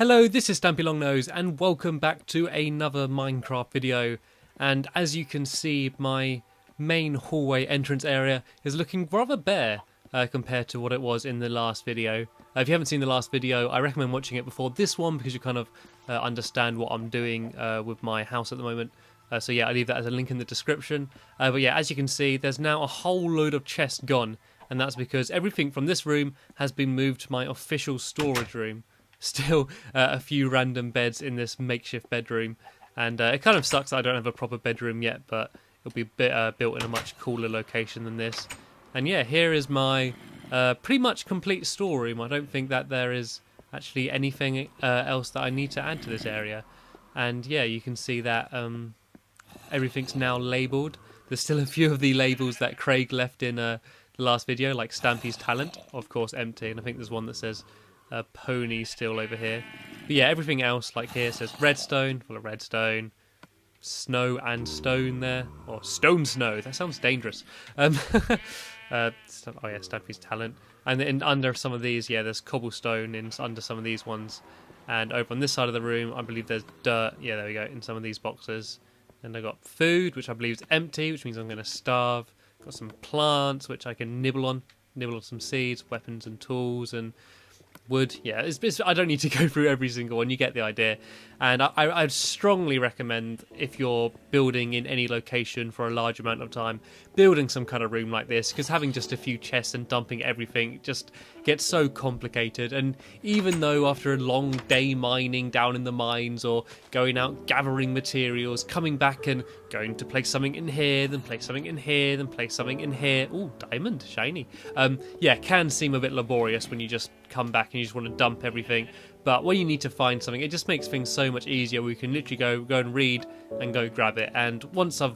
Hello, this is Stampy Longnose and welcome back to another Minecraft video. And as you can see, my main hallway entrance area is looking rather bare compared to what it was in the last video. If you haven't seen the last video, I recommend watching it before this one because you kind of understand what I'm doing with my house at the moment. So yeah, I leave that as a link in the description. But yeah, as you can see, there's now a whole load of chests gone, and that's because everything from this room has been moved to my official storage room. Still a few random beds in this makeshift bedroom, and it kind of sucks that I don't have a proper bedroom yet, but it'll be built in a much cooler location than this. And yeah, here is my pretty much complete storeroom. I don't think that there is actually anything else that I need to add to this area. And yeah, you can see that everything's now labelled. There's still a few of the labels that Craig left in the last video, like Stampy's talent, of course empty, and I think there's one that says pony still over here. But yeah, everything else, like here, says redstone, full of redstone, snow and stone there, or stone snow. That sounds dangerous. Oh yeah, Stampy's talent. And then under some of these, yeah, there's cobblestone under some of these ones. And over on this side of the room, I believe there's dirt. Yeah, there we go, in some of these boxes. And I got food, which I believe is empty, which means I'm going to starve. Got some plants, which I can nibble on some seeds, weapons and tools, and wood. Yeah, I don't need to go through every single one, you get the idea. And I'd strongly recommend, if you're building in any location for a large amount of time, building some kind of room like this, because having just a few chests and dumping everything just gets so complicated. And even though after a long day mining down in the mines, or going out gathering materials, coming back and going to place something in here, then place something in here, then place something in here, ooh, diamond, shiny, yeah, can seem a bit laborious when you just come back and you just want to dump everything. But when you need to find something, it just makes things so much easier. We can literally go and read and go grab it. And once I've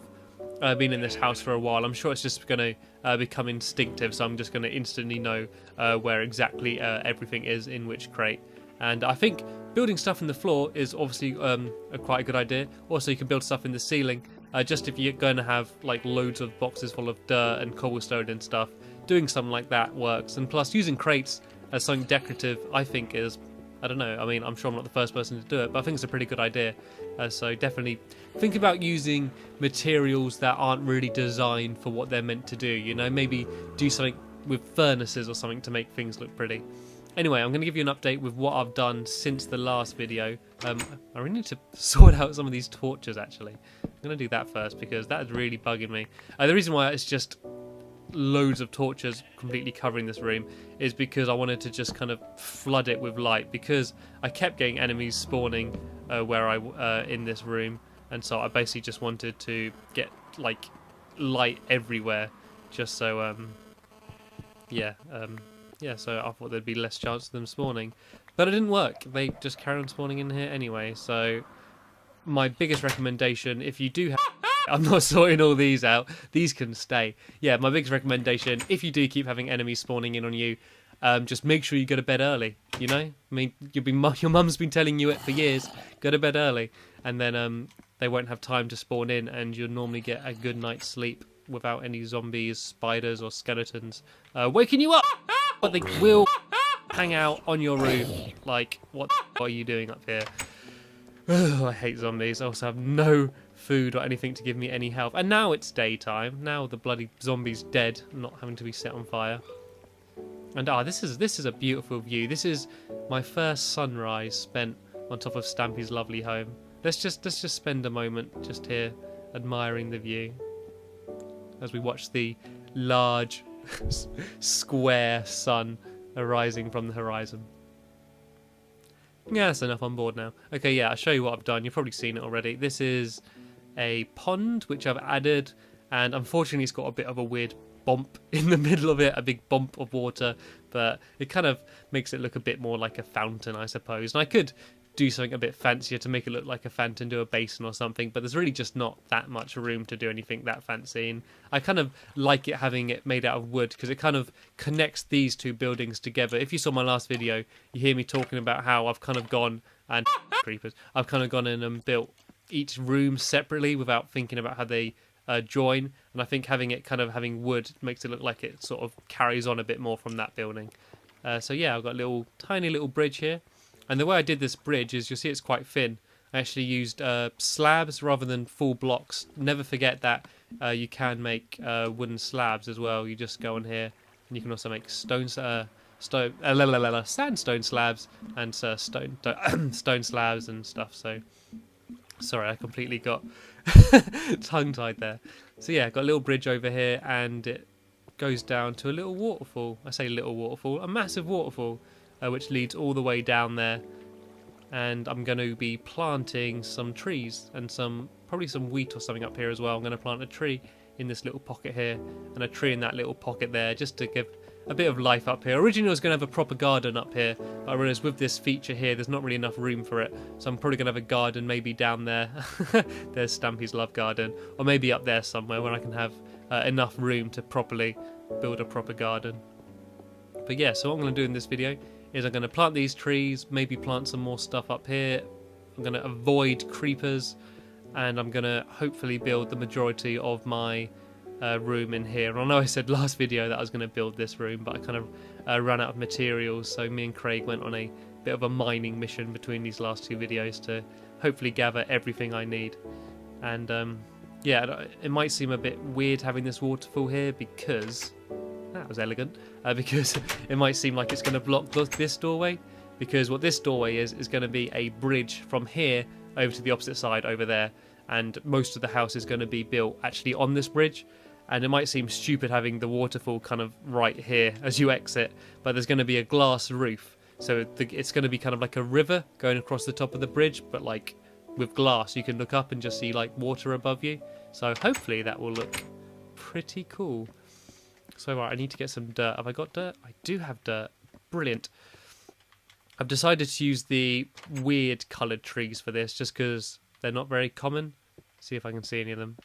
been in this house for a while, I'm sure it's just going to become instinctive. So I'm just going to instantly know where exactly everything is in which crate. And I think building stuff in the floor is obviously quite a good idea. Also, you can build stuff in the ceiling. Just if you're going to have like loads of boxes full of dirt and cobblestone and stuff, doing something like that works. And plus, using crates as something decorative, I think is, I don't know, I mean, I'm sure I'm not the first person to do it, but I think it's a pretty good idea. So definitely think about using materials that aren't really designed for what they're meant to do, you know, maybe do something with furnaces or something to make things look pretty. Anyway, I'm going to give you an update with what I've done since the last video. I really need to sort out some of these torches, actually. I'm going to do that first, because that is really bugging me. The reason why it's just loads of torches completely covering this room is because I wanted to just kind of flood it with light, because I kept getting enemies spawning where I in this room, and so I basically just wanted to get like light everywhere, just so so I thought there'd be less chance of them spawning, but it didn't work. They just carry on spawning in here anyway. So my biggest recommendation, if you do have I'm not sorting all these out. These can stay. Yeah, my biggest recommendation, if you do keep having enemies spawning in on you, just make sure you go to bed early, you know? I mean, your mum's been telling you it for years. Go to bed early. And then they won't have time to spawn in, and you'll normally get a good night's sleep without any zombies, spiders, or skeletons waking you up. But they will hang out on your roof. Like, what are you doing up here? I hate zombies. I also have no food or anything to give me any health. And now it's daytime. Now the bloody zombie's dead, not having to be set on fire. And this is a beautiful view. This is my first sunrise spent on top of Stampy's lovely home. Let's just spend a moment just here admiring the view as we watch the large square sun arising from the horizon. Yeah, that's enough. I'm bored now. Okay, yeah, I'll show you what I've done. You've probably seen it already. This is a pond which I've added, and unfortunately it's got a bit of a weird bump in the middle of it, a big bump of water, but it kind of makes it look a bit more like a fountain, I suppose. And I could do something a bit fancier to make it look like a fountain, do a basin or something, but there's really just not that much room to do anything that fancy. And I kind of like it having it made out of wood, because it kind of connects these two buildings together. If you saw my last video, you hear me talking about how I've kind of gone and creepers, I've kind of gone in and built each room separately without thinking about how they join, and I think having wood makes it look like it sort of carries on a bit more from that building. So yeah, I've got a tiny little bridge here. And the way I did this bridge is, you'll see it's quite thin. I actually used slabs rather than full blocks. Never forget that you can make wooden slabs as well. You just go on here, and you can also make sandstone slabs and stone slabs and stuff. So, sorry, I completely got tongue-tied there. So yeah, got a little bridge over here, and it goes down to a little waterfall. I say little waterfall, a massive waterfall, which leads all the way down there. And I'm going to be planting some trees and probably some wheat or something up here as well. I'm going to plant a tree in this little pocket here and a tree in that little pocket there, just to give a bit of life up here. Originally I was going to have a proper garden up here, but I realised with this feature here there's not really enough room for it, so I'm probably going to have a garden maybe down there. There's Stampy's love garden, or maybe up there somewhere where I can have enough room to properly build a proper garden. But yeah, so what I'm going to do in this video is I'm going to plant these trees, maybe plant some more stuff up here. I'm going to avoid creepers, and I'm going to hopefully build the majority of my room in here. And I know I said last video that I was going to build this room, but I kind of ran out of materials, so me and Craig went on a bit of a mining mission between these last two videos to hopefully gather everything I need. And yeah, it might seem a bit weird having this waterfall here because... that was elegant, because it might seem like it's going to block this doorway, because what this doorway is going to be a bridge from here over to the opposite side over there, and most of the house is going to be built actually on this bridge. And it might seem stupid having the waterfall kind of right here as you exit, but there's going to be a glass roof, so it's going to be kind of like a river going across the top of the bridge, but like with glass. You can look up and just see like water above you, so hopefully that will look pretty cool. So right, I need to get some dirt. Have I got dirt? I do have dirt. Brilliant. I've decided to use the weird coloured trees for this, just because they're not very common. See if I can see any of them.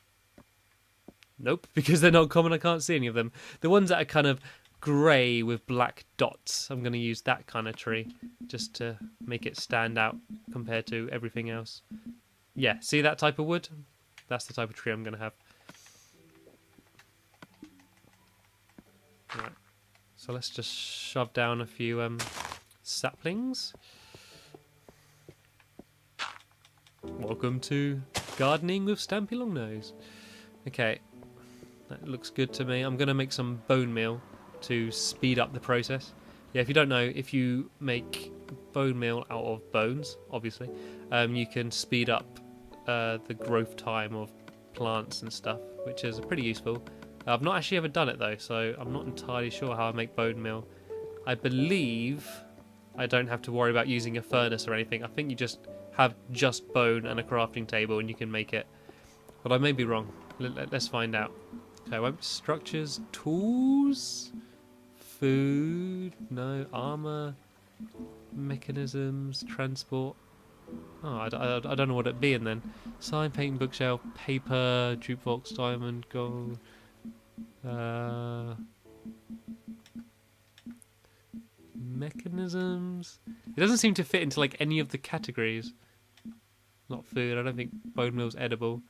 Nope, because they're not common, I can't see any of them. The ones that are kind of grey with black dots, I'm going to use that kind of tree, just to make it stand out compared to everything else. Yeah, see that type of wood? That's the type of tree I'm going to have. Right, so let's just shove down a few saplings. Welcome to gardening with Stampy Longnose. Okay, that looks good to me. I'm going to make some bone meal to speed up the process. Yeah, if you don't know, if you make bone meal out of bones, obviously, you can speed up the growth time of plants and stuff, which is pretty useful. I've not actually ever done it though, so I'm not entirely sure how I make bone meal. I believe I don't have to worry about using a furnace or anything. I think you just have just bone and a crafting table and you can make it. But I may be wrong. Let's find out. Okay, structures, tools, food, no, armor, mechanisms, transport. Oh, I don't know what it'd be in then. Sign, painting, bookshelf, paper, jukebox, diamond, gold. Mechanisms. It doesn't seem to fit into like any of the categories. Not food. I don't think bone meal's edible.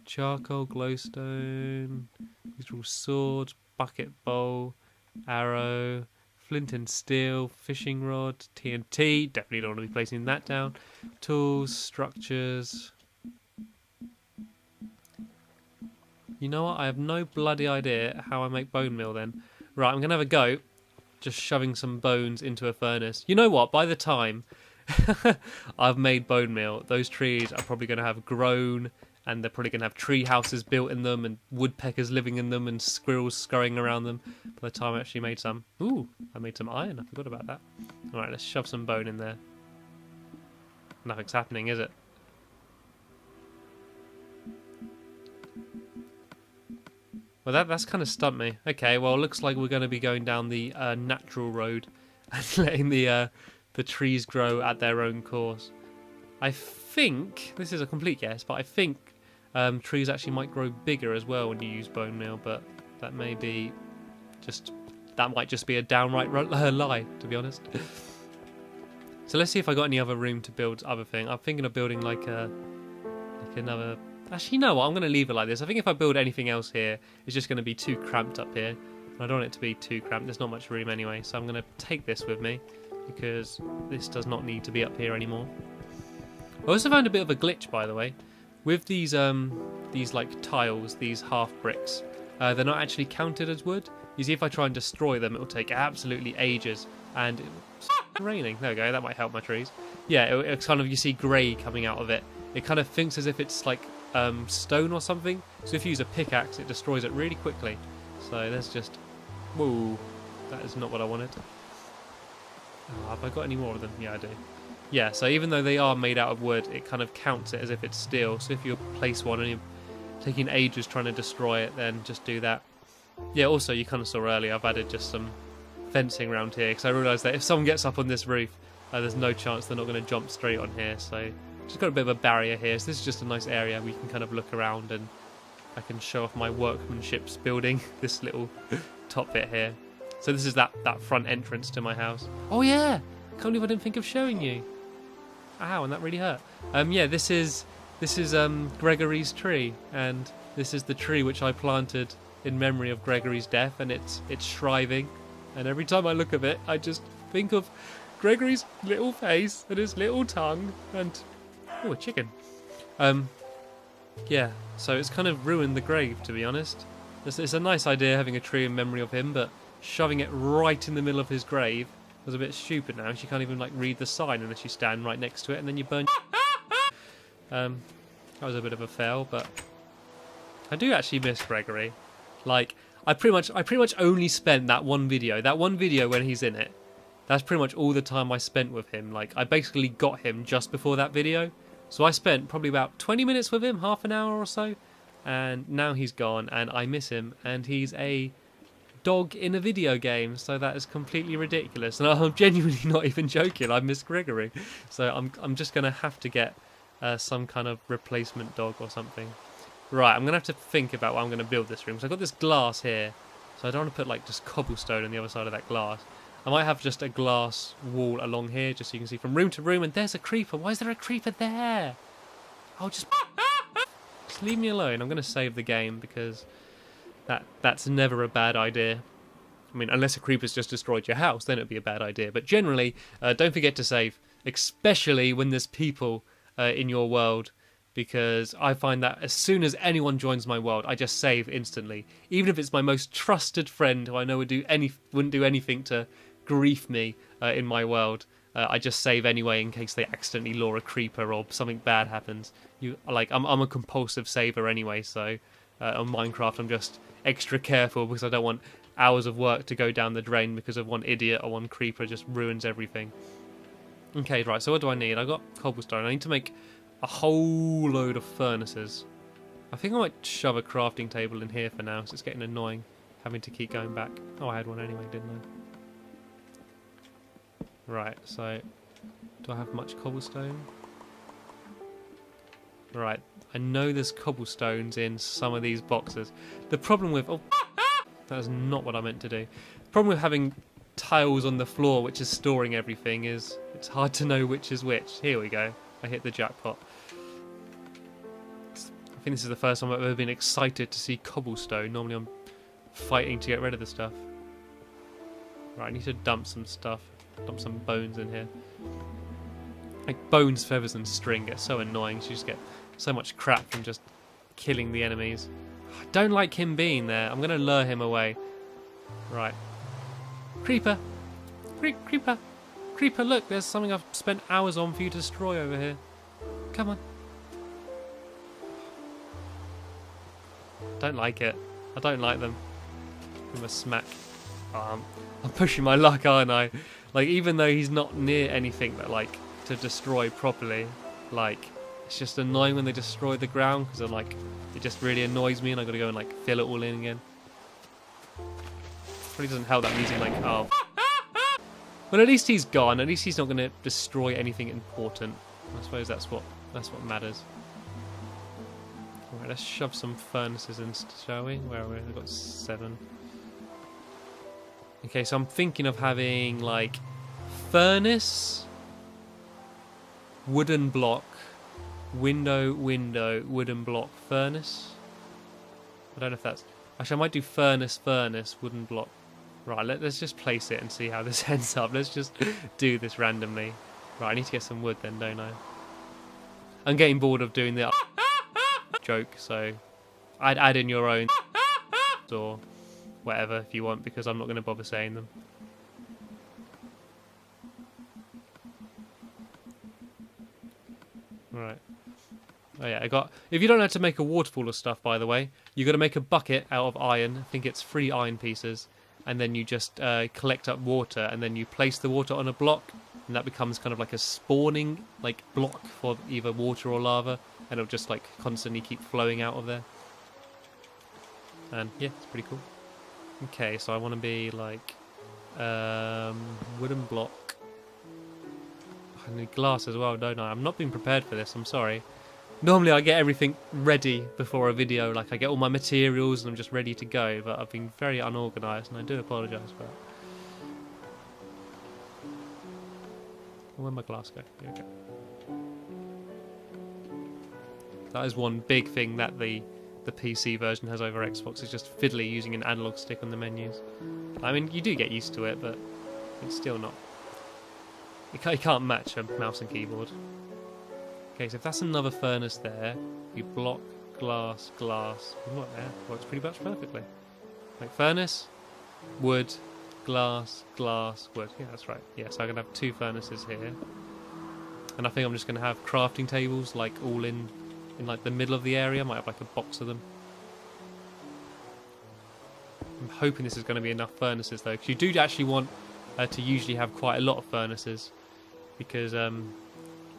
Charcoal, glowstone, these are all swords, bucket bowl, arrow, flint and steel, fishing rod, TNT. Definitely don't want to be placing that down. Tools, structures. You know what? I have no bloody idea how I make bone meal then. Right, I'm going to have a go just shoving some bones into a furnace. You know what? By the time I've made bone meal, those trees are probably going to have grown, and they're probably going to have tree houses built in them and woodpeckers living in them and squirrels scurrying around them by the time I actually made some. Ooh, I made some iron. I forgot about that. Alright, let's shove some bone in there. Nothing's happening, is it? Well, that's kind of stumped me. Okay, well, it looks like we're going to be going down the natural road and letting the trees grow at their own course. I think, this is a complete guess, but I think trees actually might grow bigger as well when you use bone meal, but that may be just, that might just be a downright lie, to be honest. So let's see if I got any other room to build other thing. I'm thinking of building like another. Actually, you know what? I'm going to leave it like this. I think if I build anything else here, it's just going to be too cramped up here. I don't want it to be too cramped. There's not much room anyway, so I'm going to take this with me. because this does not need to be up here anymore. I also found a bit of a glitch, by the way, with these like tiles, these half bricks. They're not actually counted as wood. You see, if I try and destroy them, it will take absolutely ages, and it's raining. There we go. That might help my trees. Yeah, it's kind of, you see grey coming out of it. It kind of thinks as if it's like stone or something. So if you use a pickaxe, it destroys it really quickly. So there's just, whoa, that is not what I wanted. Oh, have I got any more of them? Yeah, I do. Yeah, so even though they are made out of wood, it kind of counts it as if it's steel. So if you place one and you're taking ages trying to destroy it, then just do that. Yeah, also, you kind of saw earlier, I've added just some fencing around here, because I realised that if someone gets up on this roof, there's no chance they're not going to jump straight on here. So just got a bit of a barrier here. So this is just a nice area where you can kind of look around, and I can show off my workmanship's building this little top bit here. So this is that front entrance to my house. Oh yeah, can't believe I didn't think of showing you. Ow, and that really hurt. Yeah, this is Gregory's tree, and this is the tree which I planted in memory of Gregory's death, and it's shriving. And every time I look at it, I just think of Gregory's little face and his little tongue, and oh, a chicken. Yeah, so it's kind of ruined the grave, to be honest. It's a nice idea having a tree in memory of him, but shoving it right in the middle of his grave was a bit stupid now. She can't even like read the sign unless you stand right next to it, and then you burn. That was a bit of a fail, but I do actually miss Gregory. Like, I pretty much only spent that one video when he's in it. That's pretty much all the time I spent with him. Like, I basically got him just before that video, so I spent probably about 20 minutes with him, half an hour or so, and now he's gone, and I miss him, and he's a dog in a video game, so that is completely ridiculous. And I'm genuinely not even joking. I miss Gregory, so I'm just gonna have to get some kind of replacement dog or something. Right, I'm gonna have to think about what I'm gonna build this room, because I've got this glass here, so I don't want to put like just cobblestone on the other side of that glass. I might have just a glass wall along here, just so you can see from room to room. And there's a creeper. Why is there a creeper there? I'll just leave me alone. I'm gonna save the game, because that's never a bad idea. I mean, unless a creeper's just destroyed your house, then it'd be a bad idea. But generally, don't forget to save, especially when there's people in your world, because I find that as soon as anyone joins my world, I just save instantly. Even if it's my most trusted friend who I know wouldn't do anything to grief me in my world, I just save anyway in case they accidentally lure a creeper or something bad happens. I'm a compulsive saver anyway, so on Minecraft I'm just extra careful, because I don't want hours of work to go down the drain because of one idiot or one creeper just ruins everything. Okay, right, so what do I need? I got cobblestone. I need to make a whole load of furnaces. I think I might shove a crafting table in here for now, because it's getting annoying having to keep going back. Oh, I had one anyway, didn't I? Right, so do I have much cobblestone? Right, I know there's cobblestones in some of these boxes. The problem with... Oh, that is not what I meant to do. The problem with having tiles on the floor which is storing everything is it's hard to know which is which. Here we go. I hit the jackpot. I think this is the first time I've ever been excited to see cobblestone. Normally I'm fighting to get rid of the stuff. Right, I need to dump some stuff. Dump some bones in here. Like bones, feathers and string get so annoying. So you just get so much crap from just killing the enemies. I don't like him being there. I'm going to lure him away. Right. Creeper! Creeper! Creeper, look, there's something I've spent hours on for you to destroy over here. Come on. Don't like it. I don't like them. Give him a smack. Oh, I'm pushing my luck, aren't I? Like, even though he's not near anything that, like, to destroy properly, like, it's just annoying when they destroy the ground, because I'm like, it just really annoys me and I've got to go and, like, fill it all in again. Probably doesn't help that music, like, oh. But at least he's gone. At least he's not going to destroy anything important. I suppose that's what matters. Alright, let's shove some furnaces in, shall we? Where are we? I've got 7. Okay, so I'm thinking of having, like, furnace, wooden block, window, wooden block, furnace. I don't know if that's... Actually, I might do furnace, wooden block, Right, let's just place it and see how this ends up. Let's just do this randomly. Right, I need to get some wood then, don't I? I'm getting bored of doing the joke, so I'd add in your own or whatever if you want, because I'm not going to bother saying them. Right. Oh yeah, I got... If you don't know how to make a waterfall of stuff, by the way, you got to make a bucket out of iron. I think it's 3 iron pieces. And then you just collect up water, and then you place the water on a block, and that becomes kind of like a spawning like block for either water or lava, and it'll just like constantly keep flowing out of there. And yeah, it's pretty cool. Okay, so I want to be like wooden block. I need glass as well, don't I? I'm not being prepared for this, I'm sorry. Normally I get everything ready before a video, like I get all my materials and I'm just ready to go, but I've been very unorganised and I do apologise for that. Where'd my glass go? Here we go. That is one big thing that the PC version has over Xbox, is just fiddly using an analog stick on the menus. I mean, you do get used to it, but it's still not... You can't match a mouse and keyboard. Okay, so if that's another furnace there, you block, glass, glass. What there? Works pretty much perfectly. Like furnace, wood, glass, glass, wood. Yeah, that's right. Yeah, so I'm gonna have 2 furnaces here, and I think I'm just gonna have crafting tables like all in like the middle of the area. I might have like a box of them. I'm hoping this is going to be enough furnaces though, because you do actually want to usually have quite a lot of furnaces, because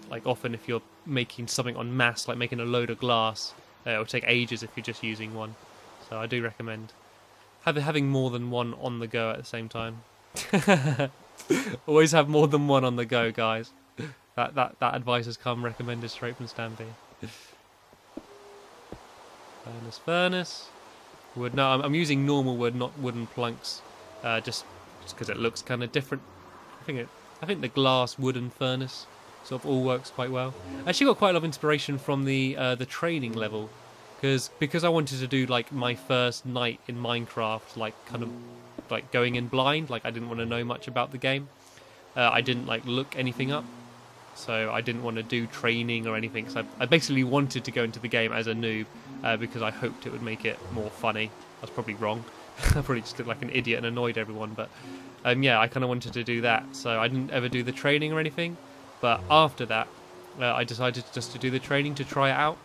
like often if you're making something en masse, like making a load of glass, it'll take ages if you're just using one. So I do recommend having more than one on the go at the same time. Always have more than one on the go, guys. That advice has come recommended straight from Stampy. Furnace. Wood. No, I'm using normal wood, not wooden planks, just because it looks kind of different. I think the glass wooden furnace sort of all works quite well. I actually got quite a lot of inspiration from the training level, because I wanted to do like my first night in Minecraft, like kind of like going in blind, like I didn't want to know much about the game. I didn't like look anything up, so I didn't want to do training or anything. So I basically wanted to go into the game as a noob, because I hoped it would make it more funny. I was probably wrong. I probably just looked like an idiot and annoyed everyone, but yeah, I kind of wanted to do that, so I didn't ever do the training or anything. But after that, I decided just to do the training to try it out,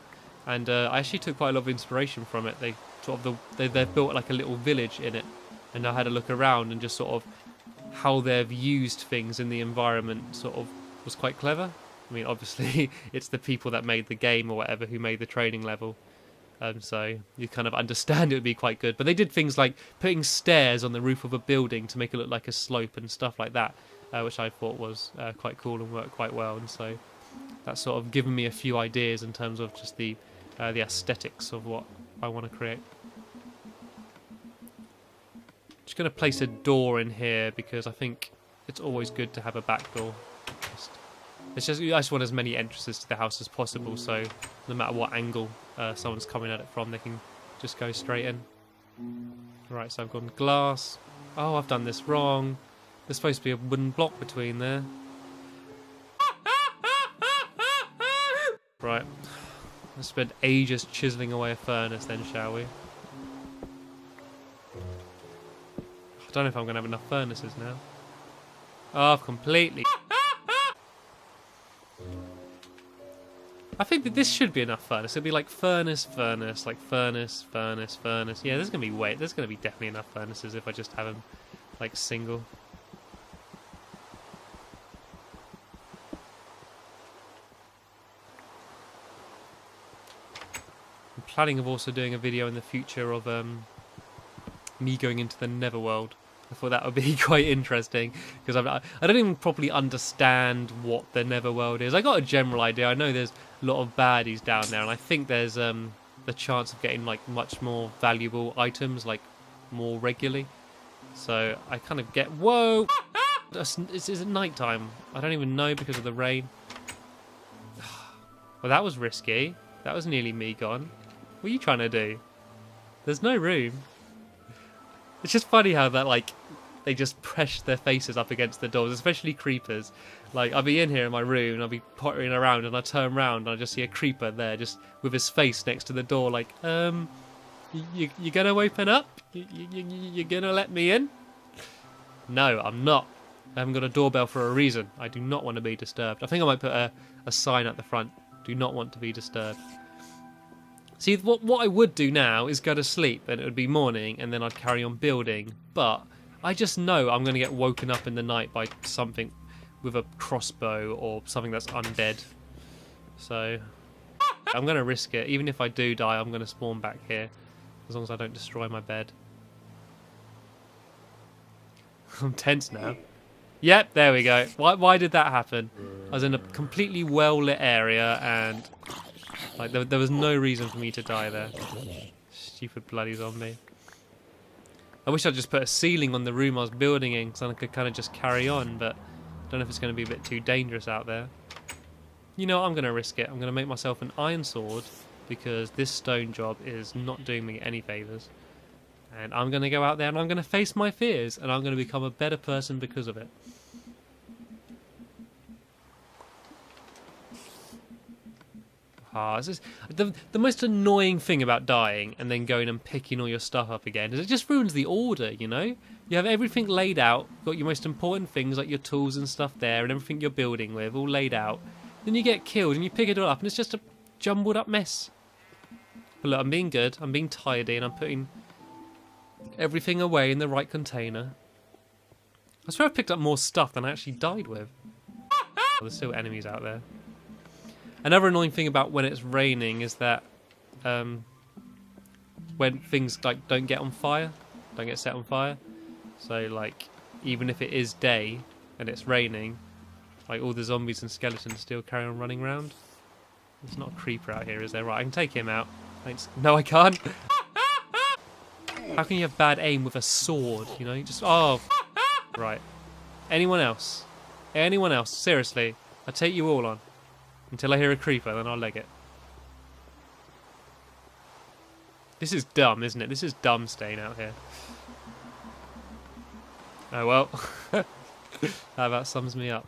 and I actually took quite a lot of inspiration from it. They sort of they've built like a little village in it, and I had a look around, and just sort of how they've used things in the environment sort of was quite clever. I mean, obviously it's the people that made the game or whatever who made the training level, so you kind of understand it would be quite good. But they did things like putting stairs on the roof of a building to make it look like a slope and stuff like that, which I thought was quite cool and worked quite well. And so that's sort of given me a few ideas in terms of just the aesthetics of what I want to create. Just going to place a door in here because I think it's always good to have a back door. I just want as many entrances to the house as possible, so no matter what angle someone's coming at it from, they can just go straight in. Right, so I've gone glass. Oh, I've done this wrong. There's supposed to be a wooden block between there. Right, let's spend ages chiselling away a furnace then, shall we? I don't know if I'm going to have enough furnaces now. Oh, I've completely... I think that this should be enough furnace. It'll be like furnace, furnace, like furnace, furnace, furnace. Yeah, there's going to be definitely enough furnaces if I just have them like single. I'm planning of also doing a video in the future of me going into the Netherworld. I thought that would be quite interesting, because I don't even properly understand what the Netherworld is. I got a general idea. I know there's a lot of baddies down there, and I think there's the chance of getting like much more valuable items like more regularly. So I kind of get... Whoa! Is it night time? I don't even know because of the rain. Well, that was risky. That was nearly me gone. What are you trying to do? There's no room. It's just funny how that, like, they just press their faces up against the doors, especially creepers. Like, I'll be in here in my room and I'll be pottering around and I turn around and I just see a creeper there just with his face next to the door like, you gonna open up? You gonna let me in? No, I'm not. I haven't got a doorbell for a reason. I do not want to be disturbed. I think I might put a sign at the front. Do not want to be disturbed. See, what I would do now is go to sleep and it would be morning and then I'd carry on building. But I just know I'm going to get woken up in the night by something with a crossbow or something that's undead. So I'm going to risk it. Even if I do die, I'm going to spawn back here. As long as I don't destroy my bed. I'm tense now. Yep, there we go. Why did that happen? I was in a completely well-lit area and like there was no reason for me to die there. Stupid bloody zombie. I wish I'd just put a ceiling on the room I was building in so I could kind of just carry on, but I don't know if it's going to be a bit too dangerous out there. You know what, I'm going to risk it. I'm going to make myself an iron sword because this stone job is not doing me any favours. And I'm going to go out there and I'm going to face my fears and I'm going to become a better person because of it. This is the most annoying thing about dying and then going and picking all your stuff up again is it just ruins the order, you know? You have everything laid out, got your most important things like your tools and stuff there and everything you're building with all laid out. Then you get killed and you pick it all up and it's just a jumbled up mess. But look, I'm being good, I'm being tidy and I'm putting everything away in the right container. I swear I've picked up more stuff than I actually died with. There's still enemies out there. Another annoying thing about when it's raining is that when things like don't get on fire, don't get set on fire. So like even if it is day and it's raining, like all the zombies and skeletons still carry on running around. There's not a creeper out here, is there? Right, I can take him out. Thanks. No, I can't. How can you have bad aim with a sword? You know, you just right. Anyone else? Anyone else? Seriously, I take you all on. Until I hear a creeper, then I'll leg it. This is dumb, isn't it? This is dumb staying out here. Oh well. That about sums me up.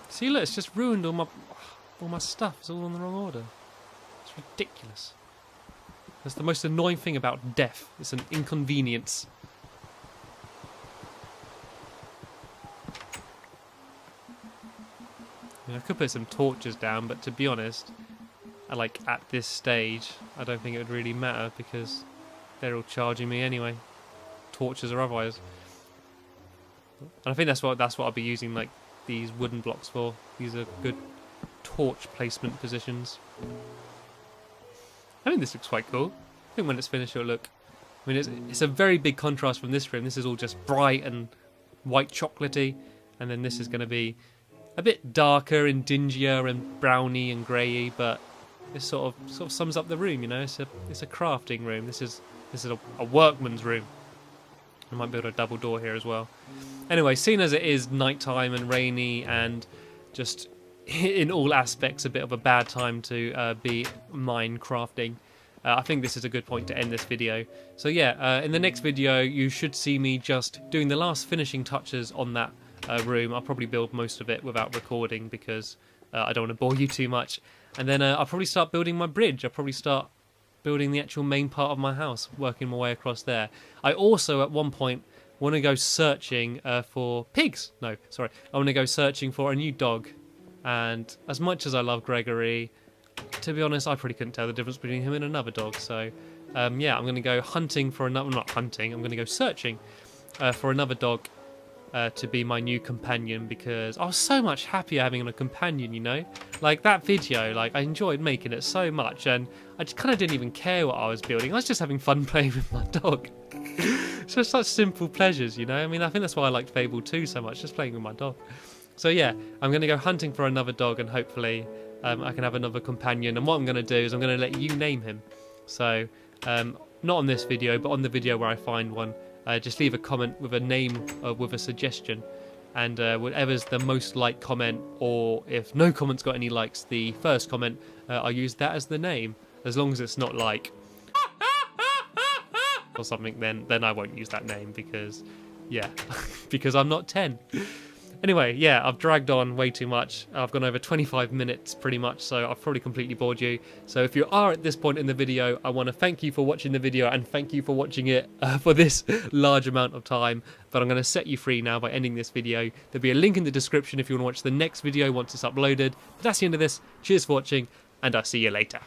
See, look, it's just ruined all my stuff. It's all in the wrong order. It's ridiculous. That's the most annoying thing about death. It's an inconvenience. I could put some torches down, but to be honest, at this stage, I don't think it would really matter because they're all charging me anyway, torches or otherwise. And I think that's what I'll be using like these wooden blocks for. These are good torch placement positions. I think this looks quite cool. I think when it's finished, it'll look. I mean, it's a very big contrast from this room. This is all just bright and white chocolatey, and then this is going to be a bit darker and dingier and browny and greyy, but it sort of sums up the room, you know. It's a crafting room. This is a workman's room. I might build a double door here as well. Anyway, seeing as it is nighttime and rainy and just in all aspects a bit of a bad time to be Minecrafting, I think this is a good point to end this video. So yeah, in the next video you should see me just doing the last finishing touches on that room. I'll probably build most of it without recording because I don't want to bore you too much. And then I'll probably start building my bridge. I'll probably start building the actual main part of my house, working my way across there. I also, at one point, want to go searching for pigs. No, sorry. I want to go searching for a new dog. And as much as I love Gregory, to be honest, I probably couldn't tell the difference between him and another dog. So, yeah, I'm going to go hunting for another... Not hunting, I'm going to go searching for another dog to be my new companion, because I was so much happier having a companion, you know? Like, that video, like, I enjoyed making it so much, and I just kind of didn't even care what I was building. I was just having fun playing with my dog. It's just such simple pleasures, you know? I mean, I think that's why I liked Fable 2 so much, just playing with my dog. So yeah, I'm going to go hunting for another dog, and hopefully I can have another companion. And what I'm going to do is I'm going to let you name him. So, not on this video, but on the video where I find one. Just leave a comment with a name with a suggestion, and whatever's the most liked comment, or if no comment's got any likes, the first comment, I'll use that as the name, as long as it's not like or something, then I won't use that name because, yeah, because I'm not 10. Anyway, yeah, I've dragged on way too much. I've gone over 25 minutes pretty much, so I've probably completely bored you. So if you are at this point in the video, I want to thank you for watching the video and thank you for watching it for this large amount of time. But I'm going to set you free now by ending this video. There'll be a link in the description if you want to watch the next video once it's uploaded. But that's the end of this. Cheers for watching, and I'll see you later.